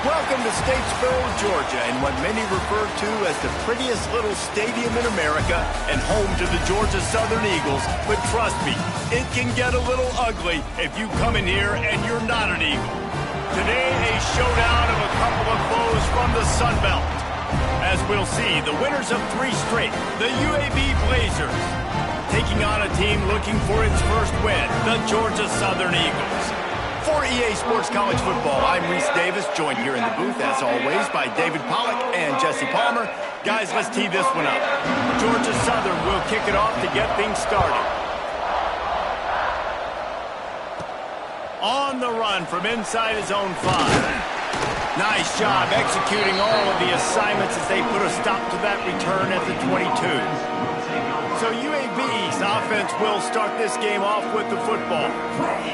Welcome to Statesboro, Georgia, and what many refer to as the prettiest little stadium in America and home to the Georgia Southern Eagles. But trust me, it can get a little ugly if you come in here and you're not an Eagle. Today, a showdown of a couple of foes from the Sun Belt. As we'll see, the winners of 3 straight, the UAB Blazers, taking on a team looking for its first win, the Georgia Southern Eagles. For EA Sports College Football, I'm Reese Davis, joined here in the booth, as always, by David Pollack and Jesse Palmer. Guys, let's tee this one up. Georgia Southern will kick it off to get things started. On the run from inside his own 5. Nice job executing all of the assignments as they put a stop to that return at the 22. So UAB's offense will start this game off with the football.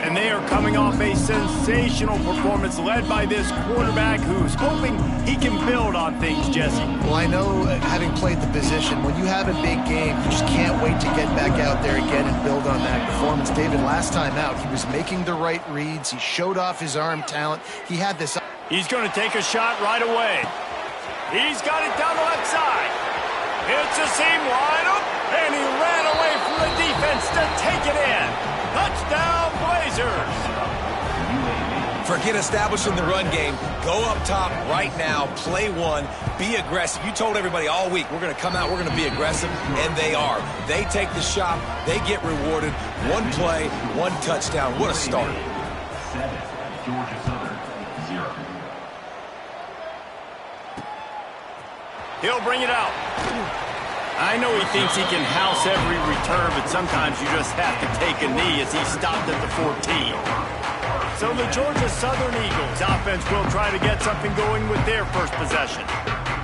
And they are coming off a sensational performance led by this quarterback who's hoping he can build on things, Jesse. Well, I know, having played the position, when you have a big game, you just can't wait to get back out there again and build on that performance. David, last time out, he was making the right reads. He showed off his arm talent. He had this. He's going to take a shot right away. He's got it down the left side. It's a seam wide open. And he ran away from the defense to take it in. Touchdown, Blazers. Forget establishing the run game. Go up top right now. Play one. Be aggressive. You told everybody all week, we're going to come out, we're going to be aggressive, and they are. They take the shot. They get rewarded. 1 play, 1 touchdown. What a start. 7, Georgia Southern, 0. He'll bring it out. I know he thinks he can house every return, but sometimes you just have to take a knee as he stopped at the 14. So the Georgia Southern Eagles offense will try to get something going with their first possession.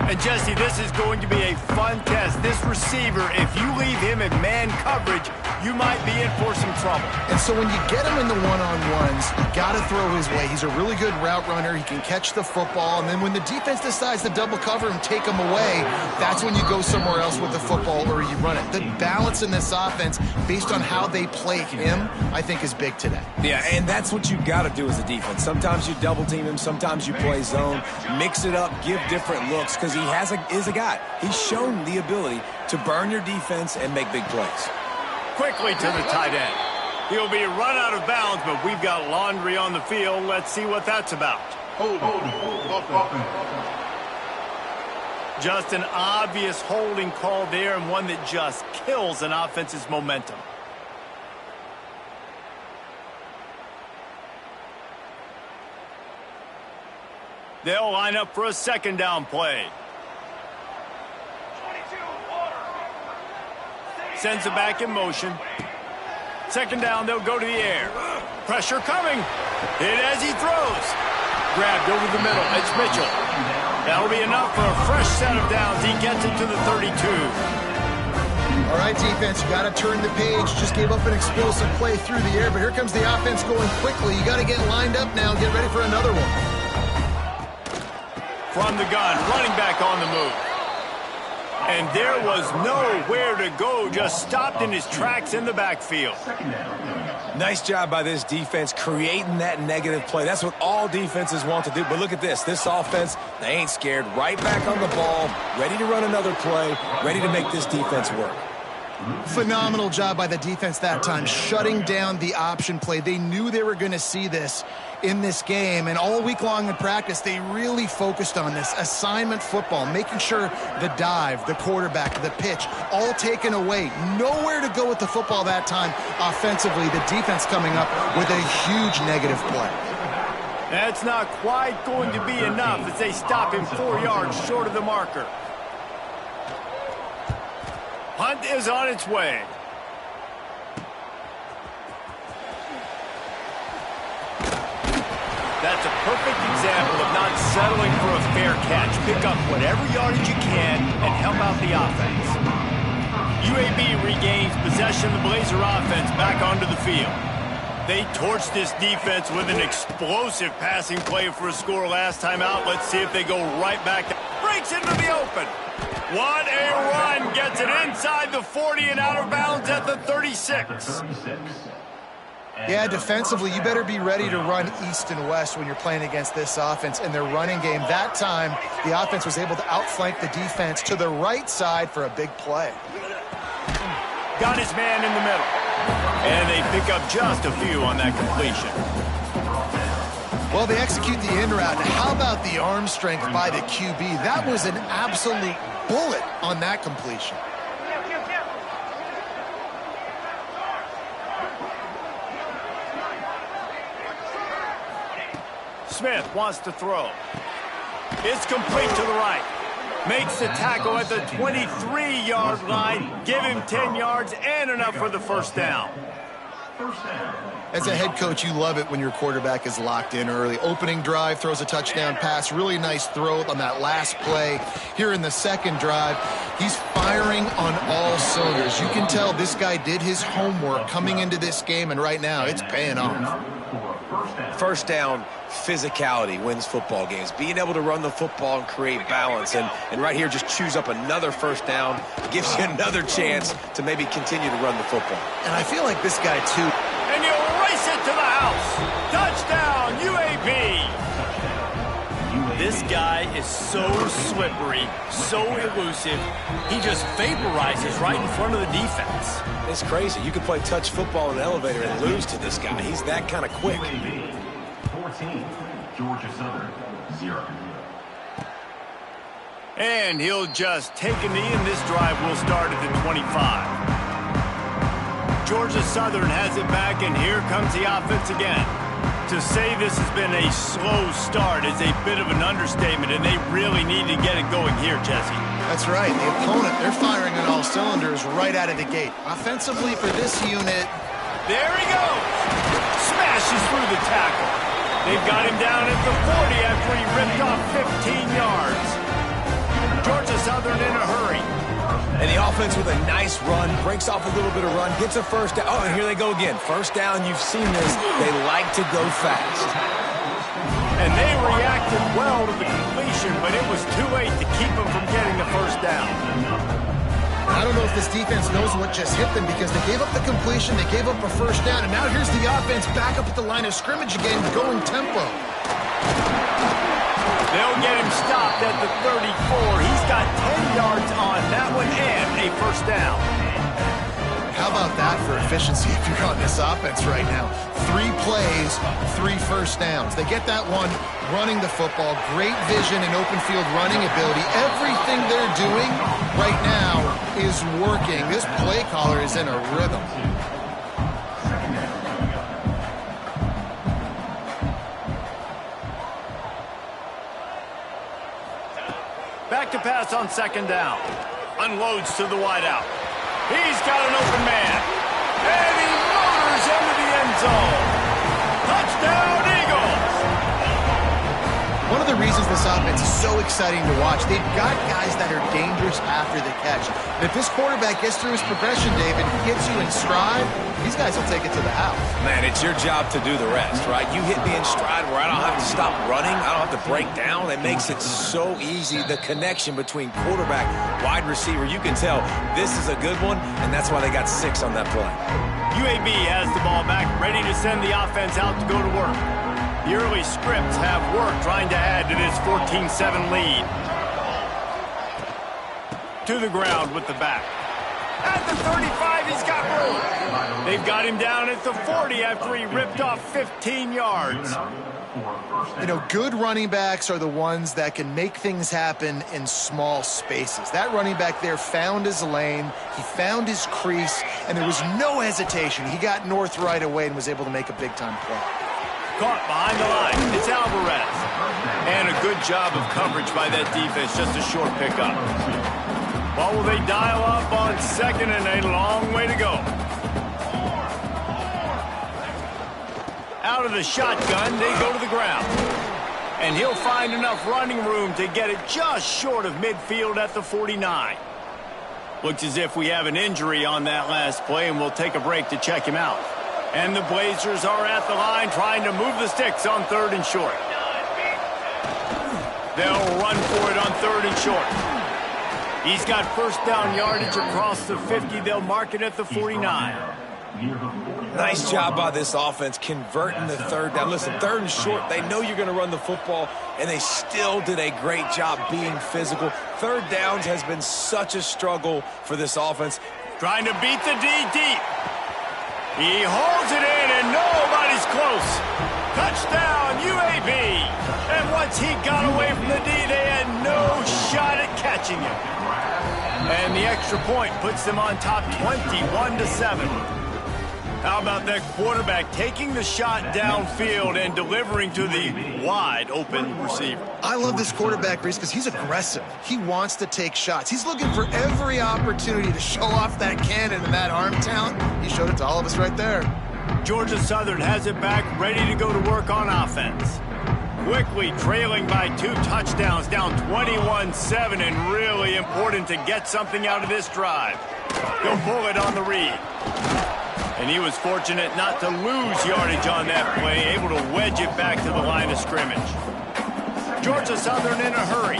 And Jesse, this is going to be a fun test. This receiver, if you leave him in man coverage, you might be in for some trouble. And so when you get him in the one-on-ones, you got to throw his way. He's a really good route runner. He can catch the football. And then when the defense decides to double cover and take him away, that's when you go somewhere else with the football or you run it. The balance in this offense, based on how they play him, I think is big today. Yeah, and that's what you got to do as a defense. Sometimes you double team him. Sometimes you play zone. Mix it up. Give different looks because he is a guy. He's shown the ability to burn your defense and make big plays. Quickly to the tight end. He'll be run out of bounds, but we've got laundry on the field. Let's see what that's about. Just an obvious holding call there, and one that just kills an offense's momentum. They'll line up for a second down play. Sends it back in motion. Second down, they'll go to the air. Pressure coming. Hit as he throws. Grabbed over the middle. It's Mitchell. That'll be enough for a fresh set of downs. He gets it to the 32. All right, defense, you got to turn the page. Just gave up an explosive play through the air, but here comes the offense going quickly. You got to get lined up now and get ready for another one. From the gun, running back on the move. And there was nowhere to go, just stopped in his tracks in the backfield. Nice job by this defense creating that negative play. That's what all defenses want to do. But look at this. This offense, they ain't scared. Right back on the ball, ready to run another play, ready to make this defense work. Phenomenal job by the defense that time, shutting down the option play. They knew they were going to see this in this game, and all week long in practice, they really focused on this assignment football, making sure the dive, the quarterback, the pitch, all taken away. Nowhere to go with the football that time offensively. The defense coming up with a huge negative play. That's not quite going to be enough as they stop him 4 yards short of the marker. Punt is on its way. That's a perfect example of not settling for a fair catch. Pick up whatever yardage you can and help out the offense. UAB regains possession of the Blazer offense back onto the field. They torched this defense with an explosive passing play for a score last time out. Let's see if they go right back. Breaks into the open. What a run. Gets it inside the 40 and out of bounds at the 36. Yeah, defensively, you better be ready to run east and west when you're playing against this offense in their running game. That time, the offense was able to outflank the defense to the right side for a big play. Got his man in the middle. And they pick up just a few on that completion. Well, they execute the in route. How about the arm strength by the QB? That was an absolute bullet on that completion. Smith wants to throw. It's complete to the right. Makes the tackle at the 23-yard line. Give him 10 yards and enough for the first down. As a head coach, you love it when your quarterback is locked in early. Opening drive, throws a touchdown pass. Really nice throw on that last play. Here in the second drive, he's firing on all cylinders. You can tell this guy did his homework coming into this game, and right now it's paying off. First down, physicality wins football games. Being able to run the football and create balance. And right here, just choose up another first down. Gives you another chance to maybe continue to run the football. And I feel like this guy, too. And he'll race it to the house. Touchdown, UAB. This guy is so slippery, so elusive. He just vaporizes right in front of the defense. It's crazy. You can play touch football in an elevator and lose to this guy. He's that kind of quick. 14, Georgia Southern, 0. And he'll just take a knee, and this drive will start at the 25. Georgia Southern has it back, and here comes the offense again. To say this has been a slow start is a bit of an understatement, and they really need to get it going here, Jesse. That's right. The opponent, they're firing on all cylinders right out of the gate. Offensively for this unit. There he goes. Smashes through the tackle. They've got him down at the 40 after he ripped off 15 yards. Georgia Southern in a hurry. And the offense with a nice run, breaks off a little bit of run, gets a first down. Oh, and here they go again. First down, you've seen this. They like to go fast. And they reacted well to the completion, but it was too late to keep them from getting the first down. I don't know if this defense knows what just hit them because they gave up the completion, they gave up a first down, and now here's the offense back up at the line of scrimmage again, going tempo. They'll get him stopped at the 34. He's got 10 yards on that one and a first down. How about that for efficiency if you're on this offense right now? 3 plays, 3 first downs. They get that one running the football, great vision and open field running ability. Everything they're doing right now is working. This play caller is in a rhythm. Back to pass on second down. Unloads to the wideout. He's got an open man. And he motors into the end zone. Touchdown, Eagles! One of the reasons this offense is so exciting to watch, they've got guys that are dangerous after the catch. And if this quarterback gets through his progression, David, gets you in stride, these guys will take it to the house. Man, it's your job to do the rest, right? You hit me in stride where I don't have to stop running. I don't have to break down. It makes it so easy. The connection between quarterback, wide receiver, you can tell this is a good one, and that's why they got 6 on that play. UAB has the ball back, ready to send the offense out to go to work. The early scripts have worked trying to add to this 14-7 lead. To the ground with the back. At the 35, he's got room. They've got him down at the 40 after he ripped off 15 yards. You know, good running backs are the ones that can make things happen in small spaces. That running back there found his lane, he found his crease, and there was no hesitation. He got north right away and was able to make a big-time play. Caught behind the line. It's Alvarez. And a good job of coverage by that defense. Just a short pickup. Well, will they dial up on second and a long way to go? Out of the shotgun, they go to the ground. And he'll find enough running room to get it just short of midfield at the 49. Looks as if we have an injury on that last play, and we'll take a break to check him out. And the Blazers are at the line trying to move the sticks on 3rd and short. They'll run for it on 3rd and short. He's got first down yardage across the 50. They'll mark it at the 49. Nice job by this offense converting the third down. Listen, third and short, they know you're going to run the football, and they still did a great job being physical. Third downs has been such a struggle for this offense. Trying to beat the D deep. He holds it in, and nobody's close. Touchdown, UAB. And once he got away from the D, they had no shot at catching him. And the extra point puts them on top 21-7. How about that quarterback taking the shot downfield and delivering to the wide open receiver? I love this quarterback, Reese, because he's aggressive. He wants to take shots. He's looking for every opportunity to show off that cannon and that arm talent. He showed it to all of us right there. Georgia Southern has it back, ready to go to work on offense. Quickly trailing by 2 touchdowns, down 21-7, and really important to get something out of this drive. He'll pull it on the read. And he was fortunate not to lose yardage on that play, able to wedge it back to the line of scrimmage. Georgia Southern in a hurry.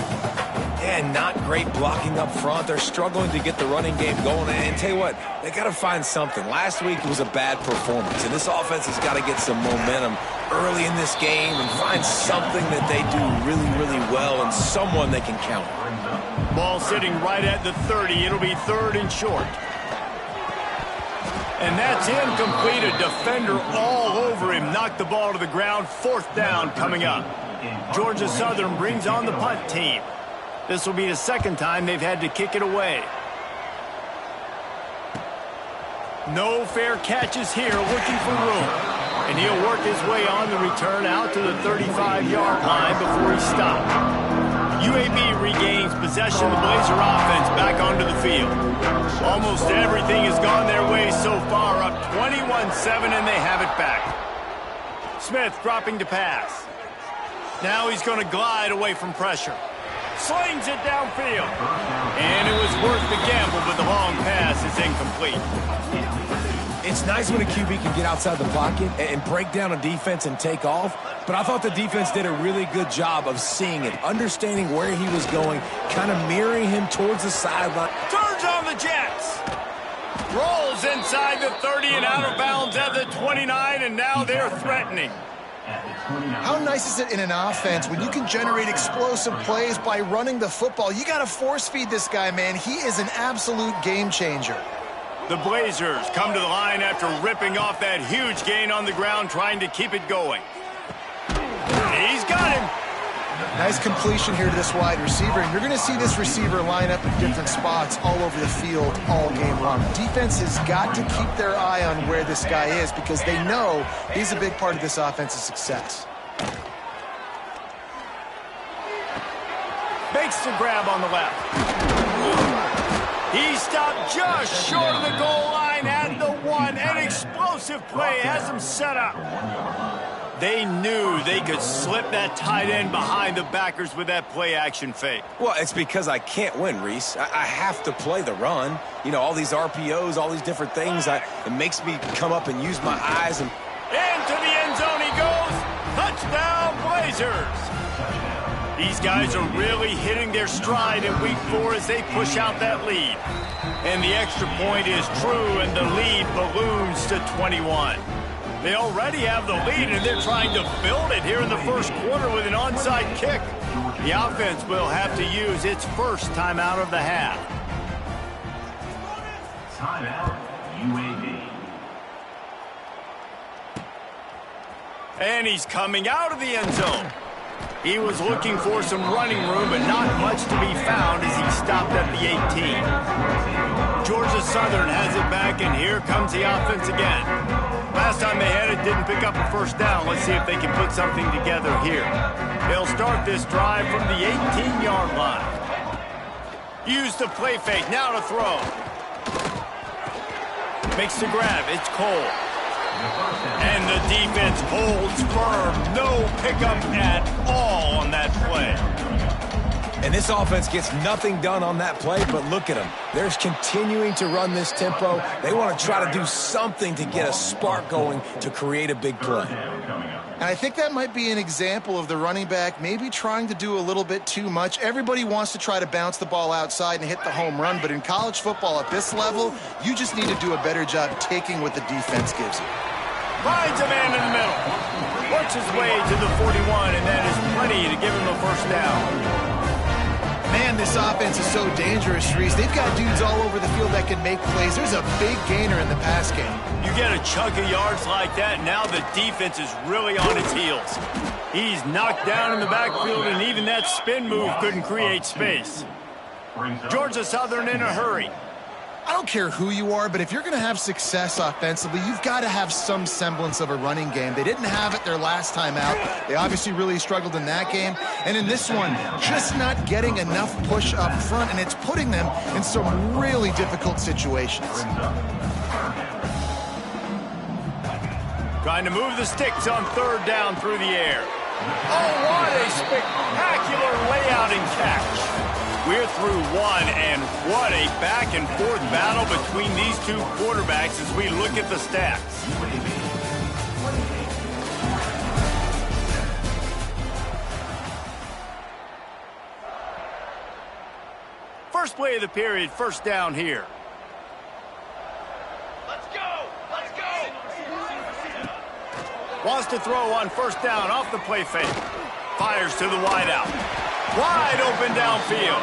And not great blocking up front. They're struggling to get the running game going. And tell you what, they got to find something. Last week it was a bad performance, and this offense has got to get some momentum early in this game and find something that they do really, really well and someone they can count on. Ball sitting right at the 30. It'll be third and short. And that's incomplete. A defender all over him. Knocked the ball to the ground. Fourth down coming up. Georgia Southern brings on the punt team. This will be the second time they've had to kick it away. No fair catches here, looking for room. And he'll work his way on the return out to the 35-yard line before he stopped. UAB regains possession of the Blazer offense back onto the field. Almost everything has gone their way so far, up 21-7, and they have it back. Smith dropping to pass. Now he's going to glide away from pressure. Slings it downfield. And it was worth the gamble, but the long pass is incomplete. It's nice when a QB can get outside the pocket and break down a defense and take off, but I thought the defense did a really good job of seeing it, understanding where he was going, kind of mirroring him towards the sideline. Turns on the Jets. Rolls inside the 30 and out of bounds at the 29, and now they're threatening. How nice is it in an offense when you can generate explosive plays by running the football? You got to force feed this guy, man. He is an absolute game changer. The Blazers come to the line after ripping off that huge gain on the ground, trying to keep it going. He's got him. Nice completion here to this wide receiver. And you're going to see this receiver line up in different spots all over the field all game long. Defense has got to keep their eye on where this guy is because they know he's a big part of this offense's success. Makes the grab on the left. He stopped just short of the goal line at the 1. An explosive play has him set up. They knew they could slip that tight end behind the backers with that play-action fake. Well, it's because I can't win, Reese. I have to play the run. You know, all these RPOs, all these different things. It makes me come up and use my eyes. And into the end zone he goes. Touchdown, Blazers. These guys are really hitting their stride in week 4 as they push out that lead. And the extra point is true, and the lead balloons to 21. They already have the lead, and they're trying to build it here in the first quarter with an onside kick. The offense will have to use its first timeout of the half. Timeout, UAB. And he's coming out of the end zone. He was looking for some running room, but not much to be found as he stopped at the 18. Georgia Southern has it back, and here comes the offense again. Last time they had it, didn't pick up a first down. Let's see if they can put something together here. They'll start this drive from the 18-yard line. Use the play fake, now to throw. Makes the grab, it's Cole. And the defense holds firm. No pickup at all on that play. And this offense gets nothing done on that play, but look at them. They're continuing to run this tempo. They want to try to do something to get a spark going to create a big play. And I think that might be an example of the running back maybe trying to do a little bit too much. Everybody wants to try to bounce the ball outside and hit the home run, but in college football at this level, you just need to do a better job taking what the defense gives you. Finds a man in the middle. Works his way to the 41, and that is plenty to give him a first down. Man, this offense is so dangerous, Reese. They've got dudes all over the field that can make plays. There's a big gainer in the pass game. You get a chunk of yards like that, now the defense is really on its heels. He's knocked down in the backfield, and even that spin move couldn't create space. Georgia Southern in a hurry. I don't care who you are, but if you're going to have success offensively, you've got to have some semblance of a running game. They didn't have it their last time out. They obviously really struggled in that game. And in this one, just not getting enough push up front, and it's putting them in some really difficult situations. Trying to move the sticks on third down through the air. Oh, what a spectacular layout and catch. We're through one, and what a back-and-forth battle between these two quarterbacks as we look at the stats. First play of the period, first down here. Let's go! Let's go! Wants to throw on first down off the play fake. Fires to the wideout. Wide open downfield.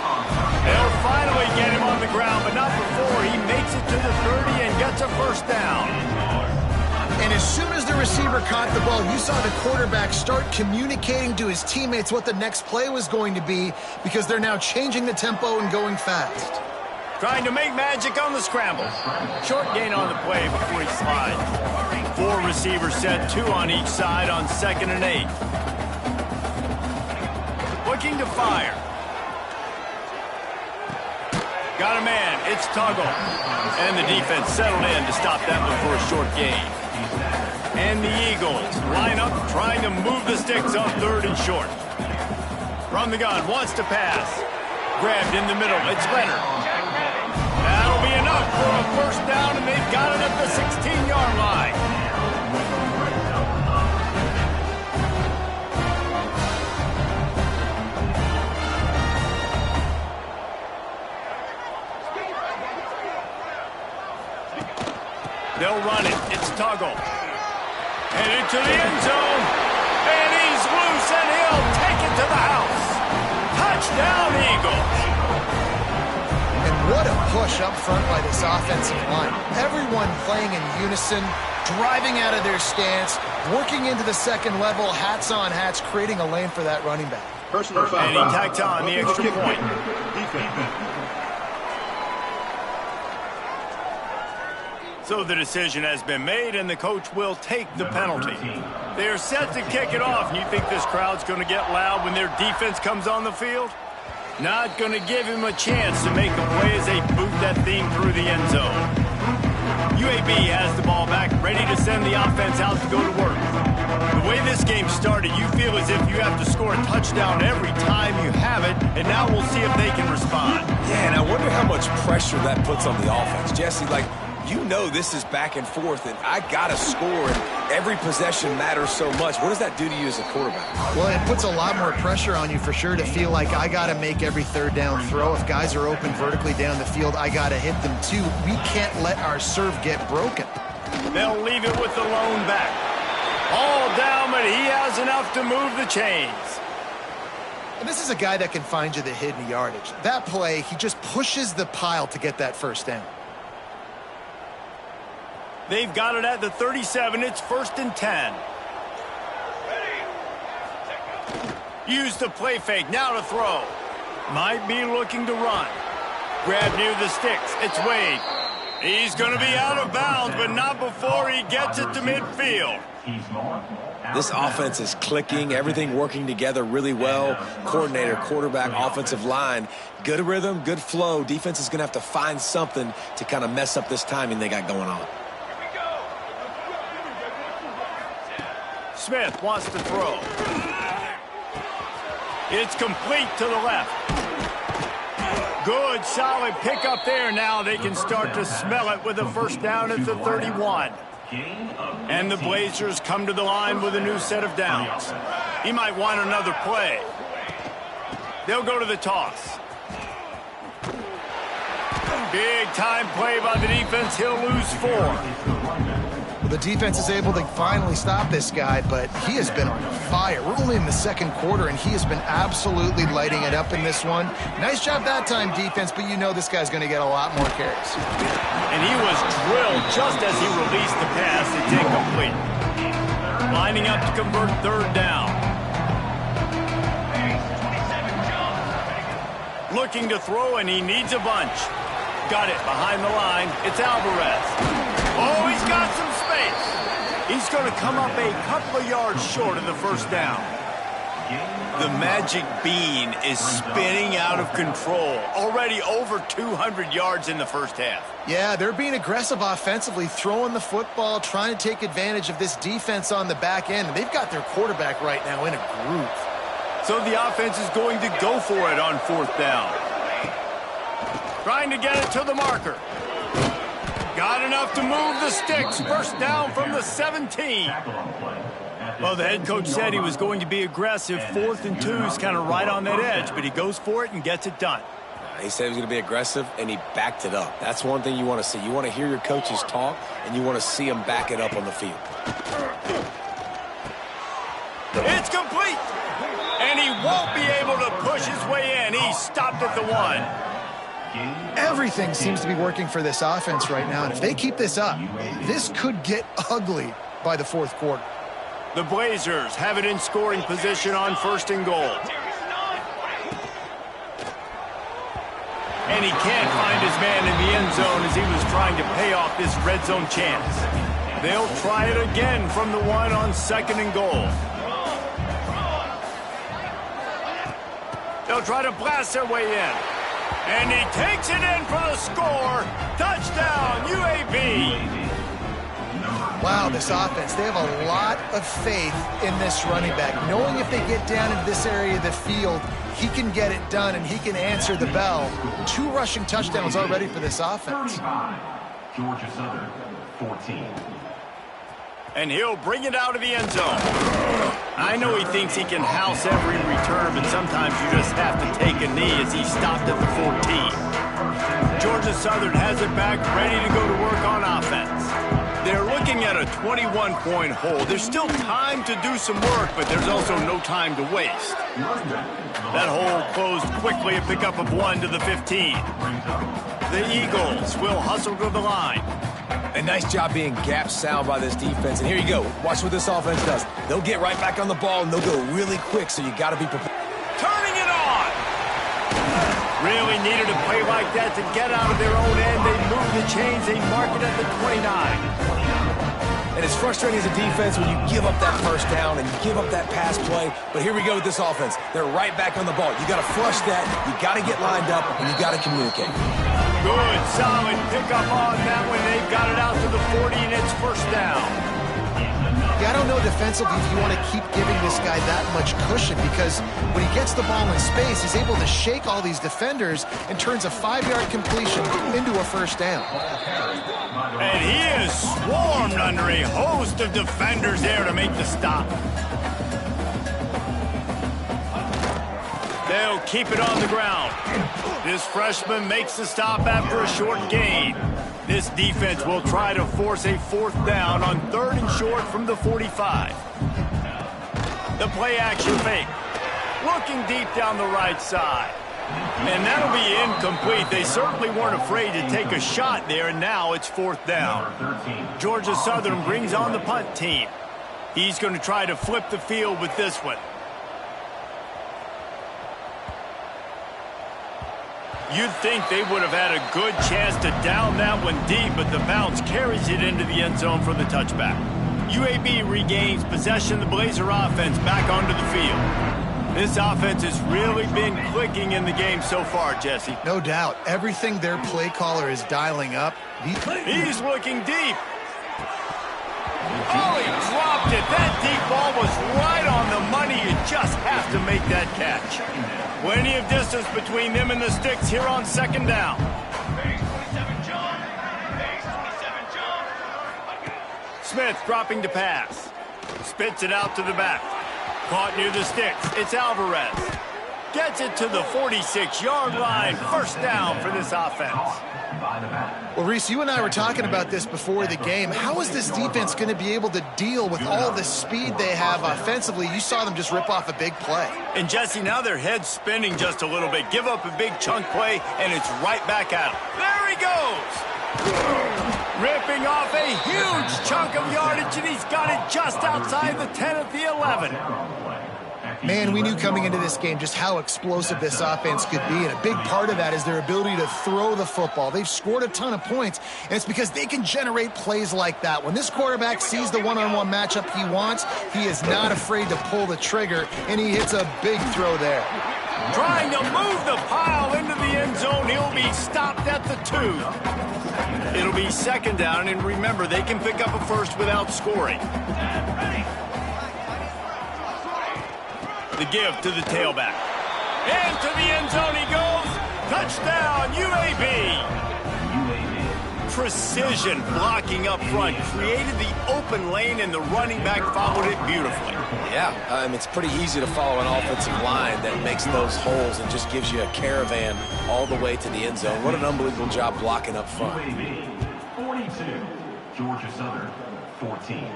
They'll finally get him on the ground, but not before he makes it to the 30 and gets a first down. And as soon as the receiver caught the ball, you saw the quarterback start communicating to his teammates what the next play was going to be, because they're now changing the tempo and going fast. Trying to make magic on the scramble. Short gain on the play before he slides. 4 receivers set, 2 on each side on 2nd and 8. Looking to fire. Got a man. It's Tuggle. And the defense settled in to stop that one for a short gain. And the Eagles line up trying to move the sticks on 3rd and short. From the gun, wants to pass. Grabbed in the middle. It's Leonard. That'll be enough for a first down, and they've got it at the 16-yard line. They'll run it. It's Tuggle. Headed to the end zone. And he's loose, and he'll take it to the house. Touchdown, Eagles. And what a push up front by this offensive line. Everyone playing in unison, driving out of their stance, working into the second level, hats on hats, creating a lane for that running back. And he tacked on the extra point. So the decision has been made, and the coach will take the penalty. They are set to kick it off, and you think this crowd's going to get loud when their defense comes on the field? Not going to give him a chance to make a play as they boot that thing through the end zone. UAB has the ball back, ready to send the offense out to go to work. The way this game started, you feel as if you have to score a touchdown every time you have it, and now we'll see if they can respond. Yeah, and I wonder how much pressure that puts on the offense. Jesse, you know this is back and forth, and I got to score, and every possession matters so much. What does that do to you as a quarterback? Well, it puts a lot more pressure on you for sure to feel like I got to make every third down throw. If guys are open vertically down the field, I got to hit them too. We can't let our serve get broken. They'll leave it with the lone back. All down, but he has enough to move the chains. And this is a guy that can find you the hidden yardage. That play, he just pushes the pile to get that first down. They've got it at the 37. It's 1st and 10. Use the play fake. Now to throw. Might be looking to run. Grab near the sticks. It's Wade. He's going to be out of bounds, but not before he gets it to midfield. This offense is clicking. Everything working together really well. Coordinator, quarterback, offensive line. Good rhythm, good flow. Defense is going to have to find something to kind of mess up this timing they got going on. Smith wants to throw. It's complete to the left. Good, solid pickup there. Now they can start to smell it with a first down at the 31. And the Blazers come to the line with a new set of downs. He might want another play. They'll go to the toss. Big time play by the defense. He'll lose 4. Well, the defense is able to finally stop this guy, but he has been on fire. We're only in the second quarter, and he has been absolutely lighting it up in this one. Nice job that time, defense, but you know this guy's going to get a lot more carries. And he was drilled just as he released the pass. It's incomplete. Lining up to convert third down. Looking to throw, and he needs a bunch. Got it behind the line. It's Alvarez. Oh, he's got some space. He's going to come up a couple of yards short of the first down. The magic bean is spinning out of control. Already over 200 yards in the first half. Yeah, they're being aggressive offensively, throwing the football, trying to take advantage of this defense on the back end. And they've got their quarterback right now in a groove. So the offense is going to go for it on fourth down. Trying to get it to the marker. Got enough to move the sticks. First down from the 17. Well, the head coach said he was going to be aggressive. 4th and 2 is kind of right on that edge, but he goes for it and gets it done. He said he was going to be aggressive, and he backed it up. That's one thing you want to see. You want to hear your coaches talk, and you want to see them back it up on the field. It's complete. And he won't be able to push his way in. He stopped at the 1. Everything seems to be working for this offense right now, and if they keep this up, this could get ugly by the fourth quarter. The Blazers have it in scoring position on 1st and goal. And he can't find his man in the end zone as he was trying to pay off this red zone chance. They'll try it again from the 1 on 2nd and goal. They'll try to blast their way in. And he takes it in for the score. Touchdown, UAB. Wow, this offense, they have a lot of faith in this running back. Knowing if they get down into this area of the field, he can get it done and he can answer the bell. 2 rushing touchdowns already for this offense. Georgia Southern, 14. And he'll bring it out of the end zone. I know he thinks he can house every return, but sometimes you just have to take a knee as he stopped at the 14. Georgia Southern has it back, ready to go to work on offense. They're looking at a 21-point hold. There's still time to do some work, but there's also no time to waste. That hole closed quickly, a pickup of 1 to the 15. The Eagles will hustle to the line. A nice job being gap sound by this defense. And here you go. Watch what this offense does. They'll get right back on the ball, and they'll go really quick, so you got to be prepared. Turning it on! Really needed a play like that to get out of their own end. They move the chains. They mark it at the 29. And it's frustrating as a defense when you give up that first down and you give up that pass play. But here we go with this offense. They're right back on the ball. You got to flush that. You got to get lined up, and you got to communicate. Good, solid pickup on that one. They've got it out to the 40, and it's first down. Yeah, I don't know defensively if you want to keep giving this guy that much cushion, because when he gets the ball in space, he's able to shake all these defenders and turns a 5-yard completion into a first down. And he is swarmed under a host of defenders there to make the stop. They'll keep it on the ground. This freshman makes the stop after a short gain. This defense will try to force a 4th down on 3rd and short from the 45. The play action fake. Looking deep down the right side. And that'll be incomplete. They certainly weren't afraid to take a shot there, and now it's 4th down. Georgia Southern brings on the punt team. He's going to try to flip the field with this one. You'd think they would have had a good chance to down that one deep, but the bounce carries it into the end zone for the touchback. UAB regains possession of the Blazer offense back onto the field. This offense has really been clicking in the game so far, Jesse. No doubt. Everything their play caller is dialing up. He's looking deep. Oh, he dropped it. That deep ball was right on the money. You just have to make that catch. Plenty of distance between them and the sticks here on second down. Smith dropping to pass. Spits it out to the back. Caught near the sticks. It's Alvarez. Gets it to the 46-yard line. First down for this offense. Well, Reese, you and I were talking about this before the game. How is this defense going to be able to deal with all the speed they have offensively? You saw them just rip off a big play. And, Jesse, now their head's spinning just a little bit. Give up a big chunk play, and it's right back at him. There he goes! Ripping off a huge chunk of yardage, and he's got it just outside the 10 at the 11. Man, we knew coming into this game just how explosive this offense could be, and a big part of that is their ability to throw the football. They've scored a ton of points, and it's because they can generate plays like that. When this quarterback sees the one-on-one matchup he wants, he is not afraid to pull the trigger, and he hits a big throw there. Trying to move the pile into the end zone. He'll be stopped at the 2. It'll be second down, and remember, they can pick up a first without scoring. The give to the tailback. Into the end zone he goes. Touchdown, UAB. Precision blocking up front. Created the open lane, and the running back followed it beautifully. Yeah, it's pretty easy to follow an offensive line that makes those holes and just gives you a caravan all the way to the end zone. What an unbelievable job blocking up front. UAB 42, Georgia Southern 14.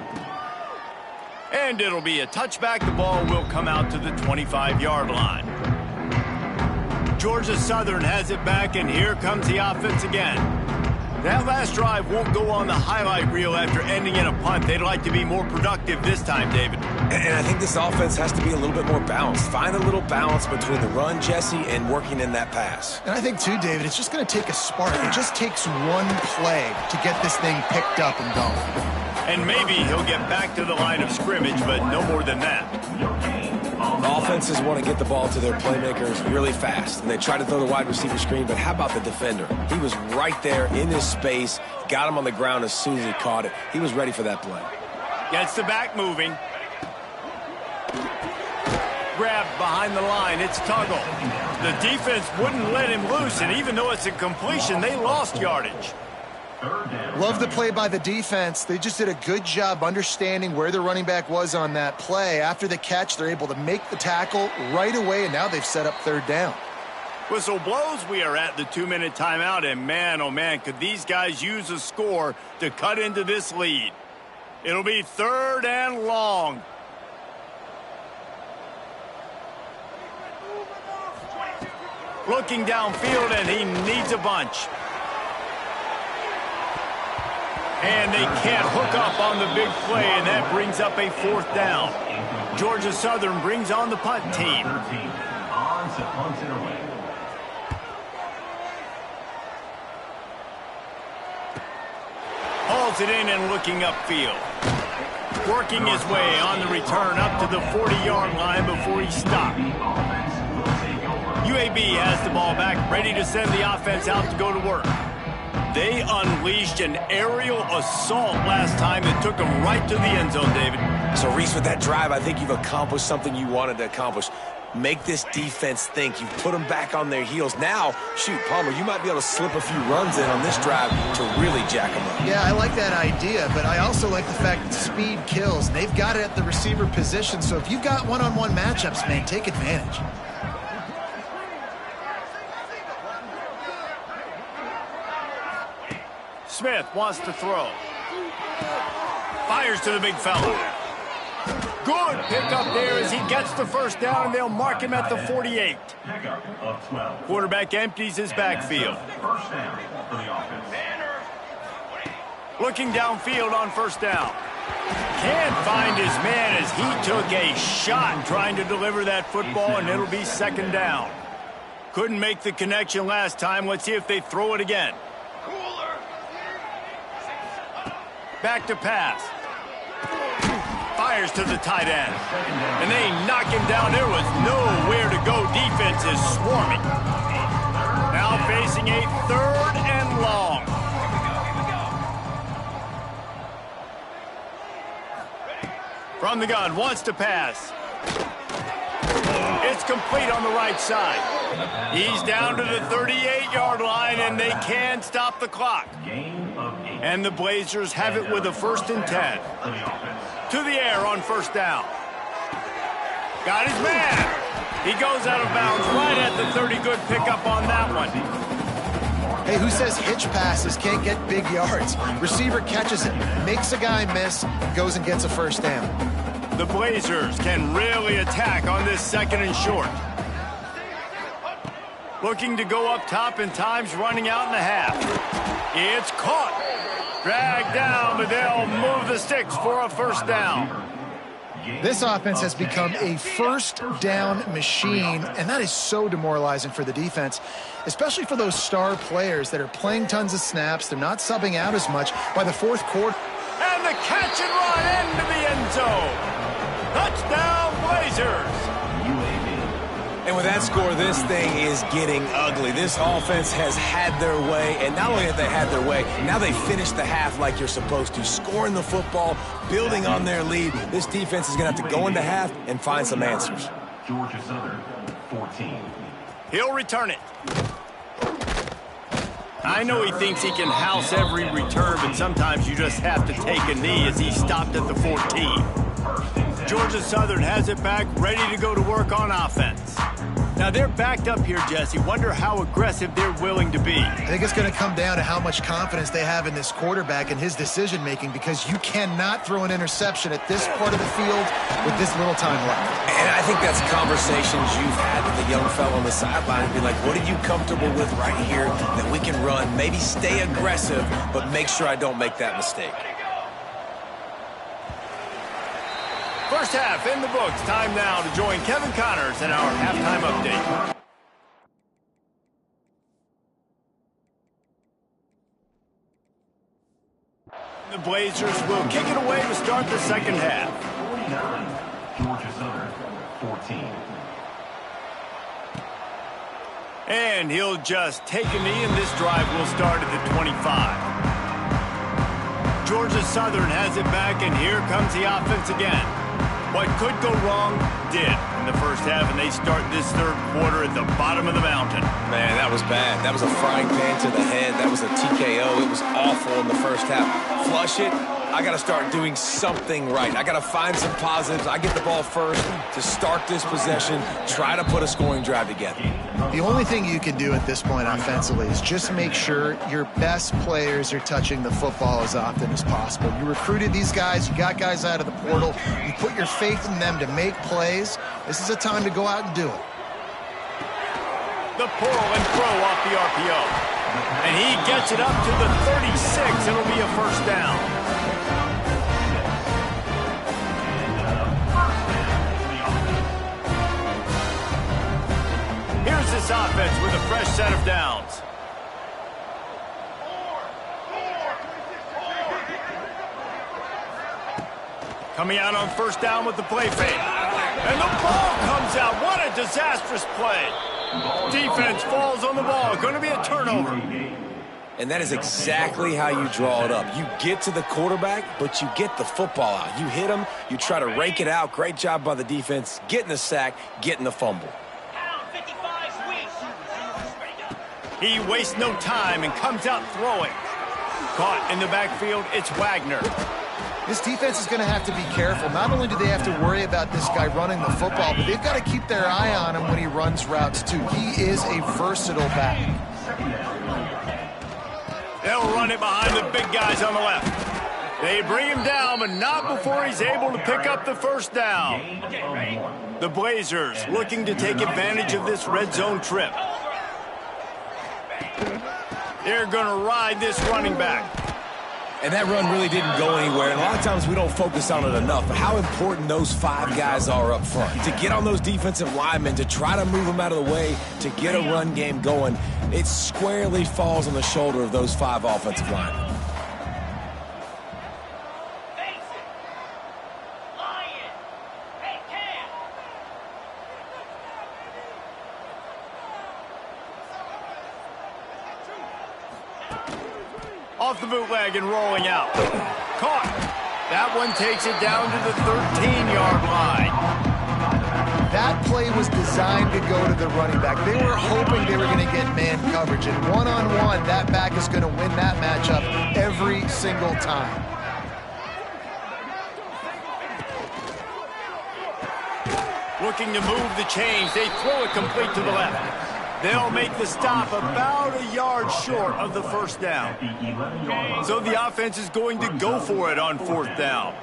And it'll be a touchback. The ball will come out to the 25-yard line. Georgia Southern has it back, and here comes the offense again. That last drive won't go on the highlight reel after ending in a punt. They'd like to be more productive this time, David. And I think this offense has to be a little bit more balanced. Find a little balance between the run, Jesse, and working in that pass. And I think, too, David, it's just going to take a spark. It just takes one play to get this thing picked up and going. And maybe he'll get back to the line of scrimmage, but no more than that. Offenses want to get the ball to their playmakers really fast, and they try to throw the wide receiver screen, but how about the defender? He was right there in his space, got him on the ground as soon as he caught it. He was ready for that play. Gets the back moving. Grabbed behind the line. It's Tuggle. The defense wouldn't let him loose, and even though it's a completion, they lost yardage. Love the play by the defense. They just did a good job understanding where the running back was on that play. After the catch, they're able to make the tackle right away, and now they've set up third down. Whistle blows. We are at the 2-minute timeout, and man, oh man, could these guys use a score to cut into this lead. It'll be third and long. Looking downfield, and he needs a bunch. And they can't hook up on the big play, and that brings up a fourth down. Georgia Southern brings on the punt team. On to punt it away. Hauls it in and looking upfield. Working his way on the return up to the 40-yard line before he stopped. UAB has the ball back, ready to send the offense out to go to work. They unleashed an aerial assault last time that took them right to the end zone, David. So, Reese, with that drive, I think you've accomplished something you wanted to accomplish. Make this defense think. You've put them back on their heels. Now, shoot, Palmer, you might be able to slip a few runs in on this drive to really jack them up. Yeah, I like that idea, but I also like the fact that speed kills. They've got it at the receiver position, so if you've got one-on-one matchups, man, take advantage. Smith wants to throw. Fires to the big fella. Good pickup there as he gets the first down, and they'll mark him at the 48. Quarterback empties his backfield. First down for the offense. Looking downfield on first down. Can't find his man as he took a shot trying to deliver that football, and it'll be second down. Couldn't make the connection last time. Let's see if they throw it again. Back to pass. Fires to the tight end. And they knock him down. There was nowhere to go. Defense is swarming. Now facing a third and long. From the gun, wants to pass. It's complete on the right side. He's down to the 38-yard line, and they can stop the clock. And the Blazers have it with a 1st and 10. To the air on 1st down. Got his man. He goes out of bounds right at the 30. Good pickup on that one. Hey, who says hitch passes can't get big yards? Receiver catches it, makes a guy miss, goes and gets a 1st down. The Blazers can really attack on this 2nd and short. Looking to go up top, and time's running out in the half. It's caught. Dragged down, but they'll move the sticks for a 1st down. This offense has become a 1st down machine, and that is so demoralizing for the defense, especially for those star players that are playing tons of snaps. They're not subbing out as much. By the 4th quarter. And the catch and run into the end zone. Touchdown, Blazers. UAB. And with that score, this thing is getting ugly. This offense has had their way, and not only have they had their way, now they finished the half like you're supposed to, scoring the football, building on their lead. This defense is going to have to go into half and find some answers. Georgia Southern, 14. He'll return it. I know he thinks he can house every return, but sometimes you just have to take a knee as he stopped at the 14. Georgia Southern has it back, ready to go to work on offense. Now they're backed up here, Jesse. Wonder how aggressive they're willing to be. I think it's going to come down to how much confidence they have in this quarterback and his decision-making, because you cannot throw an interception at this part of the field with this little time left. And I think that's conversations you've had with the young fellow on the sideline. Be like, what are you comfortable with right here that we can run? Maybe stay aggressive, but make sure I don't make that mistake. First half in the books. Time now to join Kevin Connors in our halftime update. The Blazers will kick it away to start the 2nd half. 49. Georgia Southern, 14. And he'll just take a knee, and this drive will start at the 25. Georgia Southern has it back, and here comes the offense again. What could go wrong did in the 1st half, and they start this 3rd quarter at the bottom of the mountain. Man, that was bad. That was a frying pan to the head. That was a TKO. It was awful in the 1st half. Flush it. I got to start doing something right. I got to find some positives. I get the ball first to start this possession, try to put a scoring drive together. The only thing you can do at this point offensively is just make sure your best players are touching the football as often as possible. You recruited these guys. You got guys out of the portal. You put your faith in them to make plays. This is a time to go out and do it. The pull and throw off the RPO. And he gets it up to the 36. It'll be a 1st down. Here's this offense with a fresh set of downs. Coming out on 1st down with the play fake. And the ball comes out. What a disastrous play. Defense falls on the ball. Going to be a turnover. And that is exactly how you draw it up. You get to the quarterback, but you get the football out. You hit him. You try to rake it out. Great job by the defense. Getting the sack, getting the fumble. He wastes no time and comes out throwing. Caught in the backfield, it's Wagner. This defense is going to have to be careful. Not only do they have to worry about this guy running the football, but they've got to keep their eye on him when he runs routes, too. He is a versatile back. They'll run it behind the big guys on the left. They bring him down, but not before he's able to pick up the 1st down. The Blazers looking to take advantage of this red zone trip. They're going to ride this running back. And that run really didn't go anywhere. And a lot of times we don't focus on it enough. But how important those 5 guys are up front. To get on those defensive linemen, to try to move them out of the way, to get a run game going, it squarely falls on the shoulder of those 5 offensive linemen. Off the bootleg and rolling out. Caught. That That one takes it down to the 13-yard line. That play was designed to go to the running back. They were hoping they were going to get man coverage, and one-on-one, that back is going to win that matchup every single time. Looking to move the chains. They throw it complete to the left. They'll make the stop about a yard short of the first down. So the offense is going to go for it on fourth down.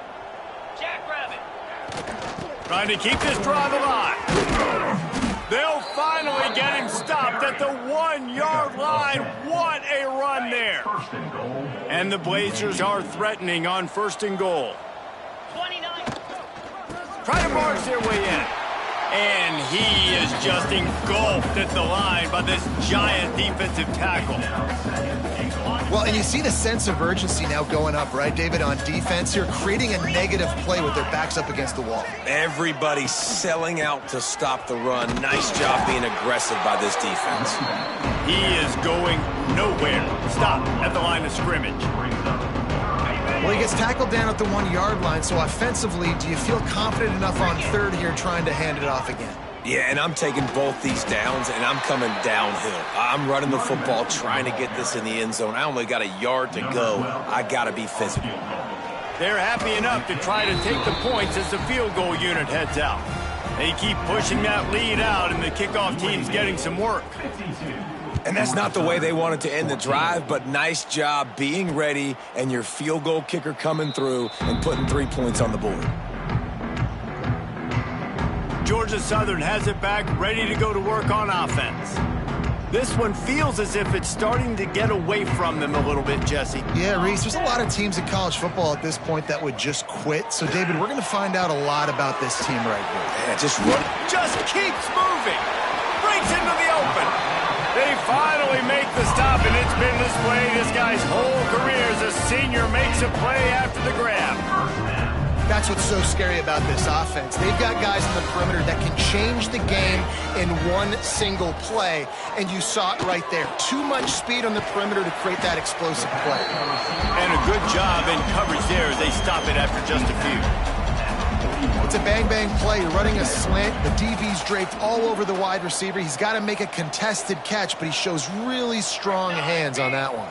Trying to keep this drive alive. They'll finally get him stopped at the 1-yard line. What a run there. And the Blazers are threatening on first and goal. 29. Try to barge their way in. And he is just engulfed at the line by this giant defensive tackle. Well, and you see the sense of urgency now going up, right, David, on defense here, creating a negative play with their backs up against the wall. Everybody's selling out to stop the run. Nice job being aggressive by this defense. He is going nowhere. Stop at the line of scrimmage. Well, he gets tackled down at the 1-yard line, so offensively, do you feel confident enough on third here trying to hand it off again? Yeah, and I'm taking both these downs, and I'm coming downhill. I'm running the football, trying to get this in the end zone. I only got a yard to go. I got to be physical. They're happy enough to try to take the points as the field goal unit heads out. They keep pushing that lead out, and the kickoff team's getting some work. And that's not the way they wanted to end the drive, but nice job being ready and your field goal kicker coming through and putting 3 points on the board. Georgia Southern has it back, ready to go to work on offense. This one feels as if it's starting to get away from them a little bit, Jesse. Yeah, Reese, there's a lot of teams in college football at this point that would just quit. So, David, we're going to find out a lot about this team right here. Yeah, just run. Just keeps moving. Breaks into the open. They finally make the stop, and it's been this way. This guy's whole career as a senior makes a play after the grab. That's what's so scary about this offense. They've got guys in the perimeter that can change the game in one single play, and you saw it right there. Too much speed on the perimeter to create that explosive play. And a good job in coverage there as they stop it after just a few. It's a bang-bang play. You're running a slant. The DB's draped all over the wide receiver. He's got to make a contested catch, but he shows really strong hands on that one.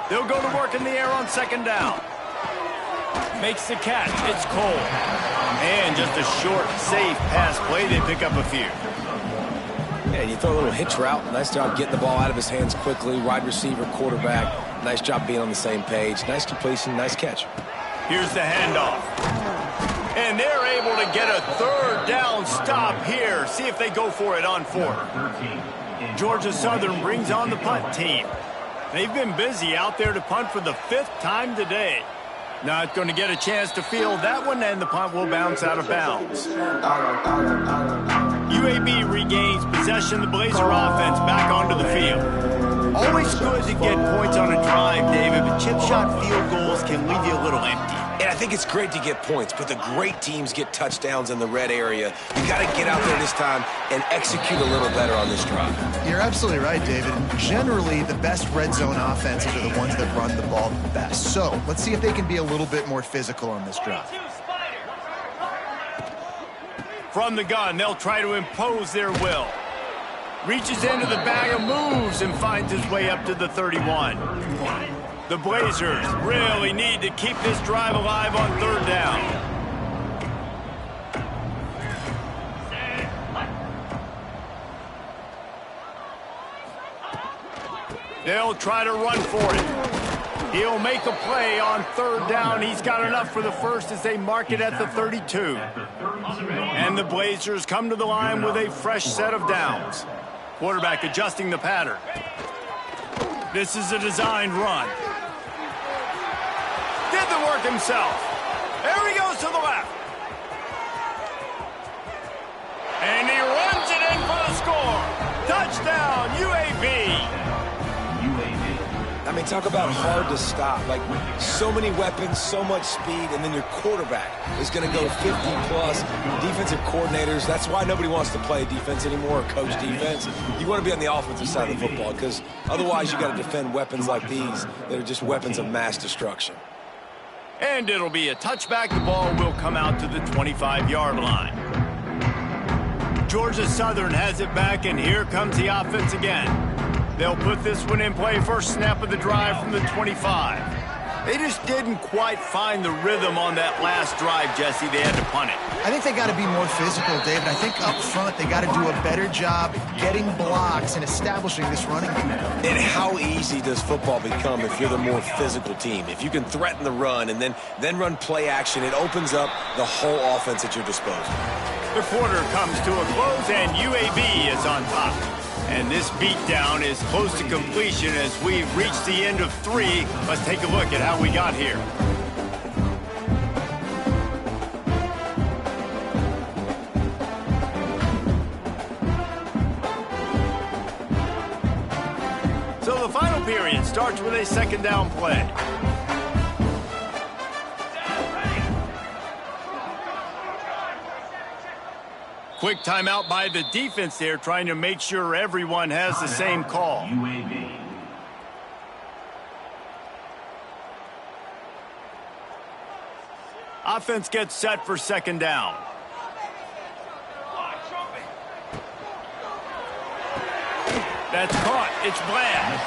They'll go to work in the air on second down. Makes the catch. It's Cole. And just a short, safe pass play. They pick up a few. Yeah, you throw a little hitch route. Nice job getting the ball out of his hands quickly. Wide receiver, quarterback. Nice job being on the same page. Nice completion, nice catch. Here's the handoff. And they're able to get a third down stop here. See if they go for it on fourth. Georgia Southern brings on the punt team. They've been busy out there to punt for the 5th time today. Not going to get a chance to field that one, and the punt will bounce out of bounds. UAB regains possession. The Blazer offense back onto the field. Always good to get points on a drive, David, but chip shot field goals can leave you a little empty. And I think it's great to get points, but the great teams get touchdowns in the red area. You got to get out there this time and execute a little better on this drive. You're absolutely right, David. Generally, the best red zone offenses are the ones that run the ball the best. So let's see if they can be a little bit more physical on this drive. From the gun, they'll try to impose their will. Reaches into the bag of moves and finds his way up to the 31. The Blazers really need to keep this drive alive on third down. They'll try to run for it. He'll make a play on third down. He's got enough for the first as they mark it at the 32. And the Blazers come to the line with a fresh set of downs. Quarterback adjusting the pattern. This is a designed run. Did the work himself. There he goes to the left. And he runs it in for the score. Touchdown, UAB. I mean, talk about hard to stop. Like, so many weapons, so much speed, and then your quarterback is going to go 50-plus. Defensive coordinators, that's why nobody wants to play defense anymore or coach defense. You want to be on the offensive side of the football because otherwise you got to defend weapons like these that are just weapons of mass destruction. And it'll be a touchback. The ball will come out to the 25-yard line. Georgia Southern has it back, and here comes the offense again. They'll put this one in play. First snap of the drive from the 25. They just didn't quite find the rhythm on that last drive, Jesse. They had to punt it. I think they got to be more physical, David. I think up front they got to do a better job getting blocks and establishing this running game. And how easy does football become if you're the more physical team? If you can threaten the run and then run play action, it opens up the whole offense at your disposal. The quarter comes to a close, and UAB is on top. And this beatdown is close to completion as we've reached the end of 3. Let's take a look at how we got here. So the final period starts with a second down play. Quick timeout by the defense there, trying to make sure everyone has the same call. UAB. Offense gets set for second down. That's caught. It's Bland.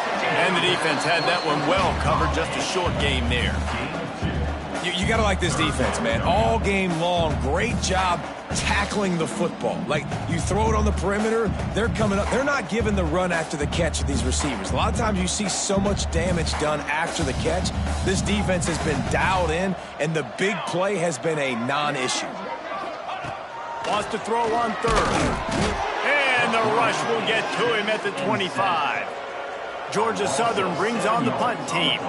And the defense had that one well covered. Just a short game there. You got to like this defense, man. All game long, great job tackling the football. Like, you throw it on the perimeter, they're coming up. They're not giving the run after the catch to these receivers. A lot of times you see so much damage done after the catch. This defense has been dialed in, and the big play has been a non-issue. Wants to throw on third. And the rush will get to him at the 25. Georgia Southern brings on the punt team.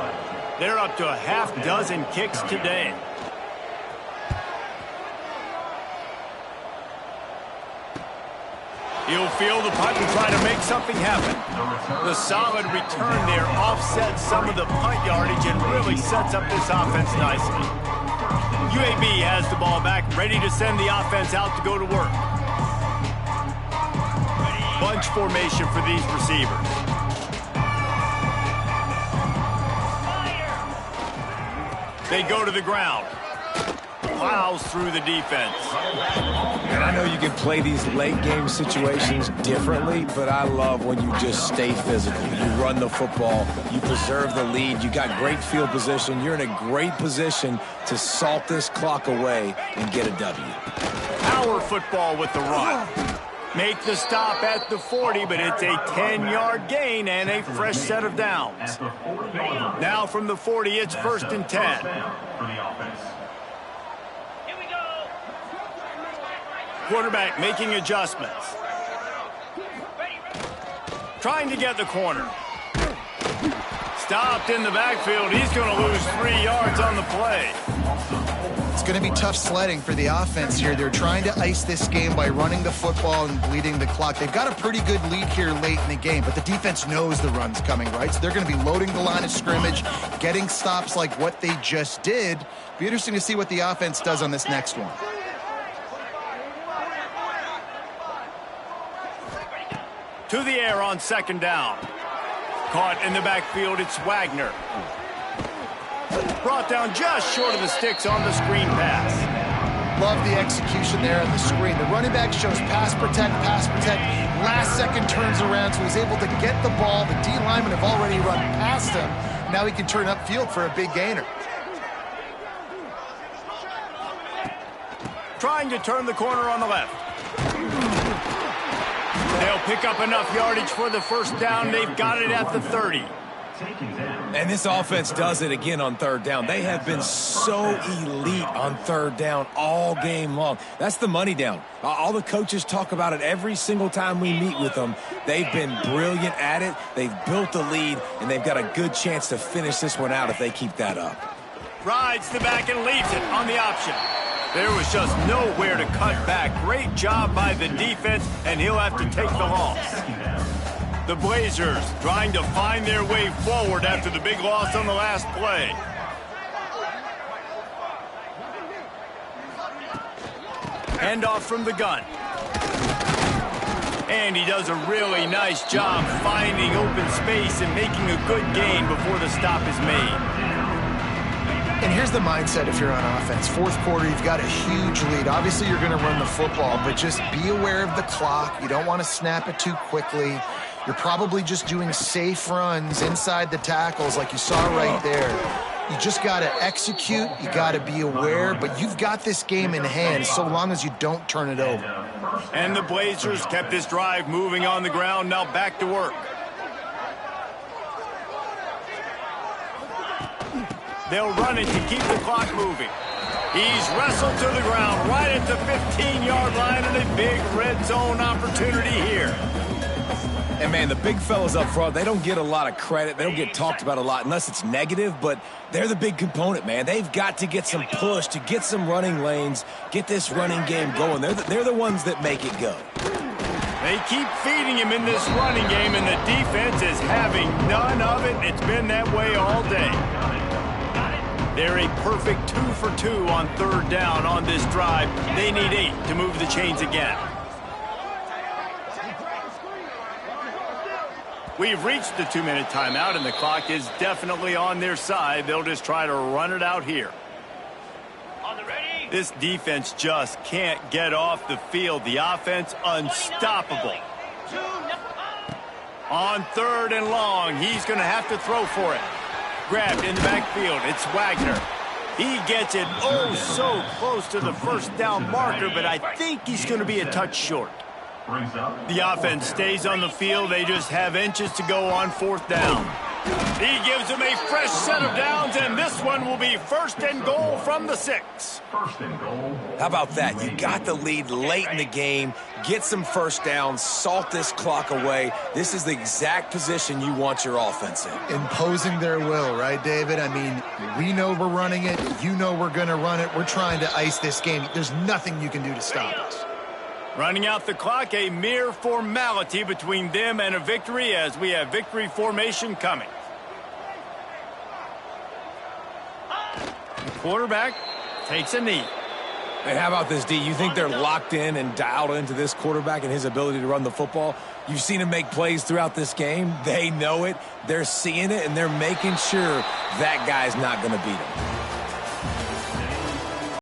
They're up to a half dozen kicks today. He'll field the punt and try to make something happen. The solid return there offsets some of the punt yardage and really sets up this offense nicely. UAB has the ball back, ready to send the offense out to go to work. Bunch formation for these receivers. They go to the ground. Plows through the defense. And I know you can play these late game situations differently, but I love when you just stay physical. You run the football, you preserve the lead, you got great field position, you're in a great position to salt this clock away and get a W. Power football with the run. Make the stop at the 40, but it's a 10-yard gain and a fresh set of downs. Now from the 40, it's first and 10. Quarterback making adjustments. Trying to get the corner. Stopped in the backfield. He's going to lose 3 yards on the play. It's going to be tough sledding for the offense here. They're trying to ice this game by running the football and bleeding the clock. They've got a pretty good lead here late in the game, but the defense knows the run's coming, right? So they're going to be loading the line of scrimmage, getting stops like what they just did. Be interesting to see what the offense does on this next one. To the air on second down. Caught in the backfield, it's Wagner. Brought down just short of the sticks on the screen pass. Love the execution there on the screen. The running back shows pass protect, last second turns around, so he's able to get the ball. The D linemen have already run past him. Now he can turn upfield for a big gainer. Trying to turn the corner on the left. They'll pick up enough yardage for the first down. They've got it at the 30. And this offense does it again on third down. They have been so elite on third down all game long. That's the money down. All the coaches talk about it every single time we meet with them. They've been brilliant at it. They've built the lead, and they've got a good chance to finish this one out if they keep that up. Rides the back and leaves it on the option. There was just nowhere to cut back. Great job by the defense, and he'll have to take the loss. The Blazers trying to find their way forward after the big loss on the last play. Handoff from the gun. And he does a really nice job finding open space and making a good gain before the stop is made. And here's the mindset if you're on offense. Fourth quarter, you've got a huge lead. Obviously, you're going to run the football, but just be aware of the clock. You don't want to snap it too quickly. You're probably just doing safe runs inside the tackles like you saw right there. You just got to execute. You got to be aware, but you've got this game in hand so long as you don't turn it over. And the Blazers kept this drive moving on the ground. Now back to work. They'll run it to keep the clock moving. He's wrestled to the ground right at the 15-yard line and a big red zone opportunity here. And, man, the big fellas up front, they don't get a lot of credit. They don't get talked about a lot unless it's negative, but they're the big component, man. They've got to get some push to get some running lanes, get this running game going. They're the ones that make it go. They keep feeding him in this running game, and the defense is having none of it. It's been that way all day. They're a perfect 2 for 2 on third down on this drive. They need 8 to move the chains again. We've reached the 2-minute timeout, and the clock is definitely on their side. They'll just try to run it out here. This defense just can't get off the field. The offense unstoppable. On third and long, he's going to have to throw for it. Grabbed in the backfield. It's Wagner. He gets it oh so close to the first down marker, but I think he's going to be a touch short. The offense stays on the field. They just have inches to go on fourth down. He gives them a fresh set of downs, and this one will be first and goal from the 6. First and goal. How about that? You got the lead late in the game. Get some first downs. Salt this clock away. This is the exact position you want your offense in. Imposing their will, right, David? I mean, we know we're running it. You know we're going to run it. We're trying to ice this game. There's nothing you can do to stop us. Running out the clock, a mere formality between them and a victory as we have victory formation coming. The quarterback takes a knee. And how about this, D? You think they're locked in and dialed into this quarterback and his ability to run the football? You've seen him make plays throughout this game. They know it. They're seeing it, and they're making sure that guy's not going to beat him.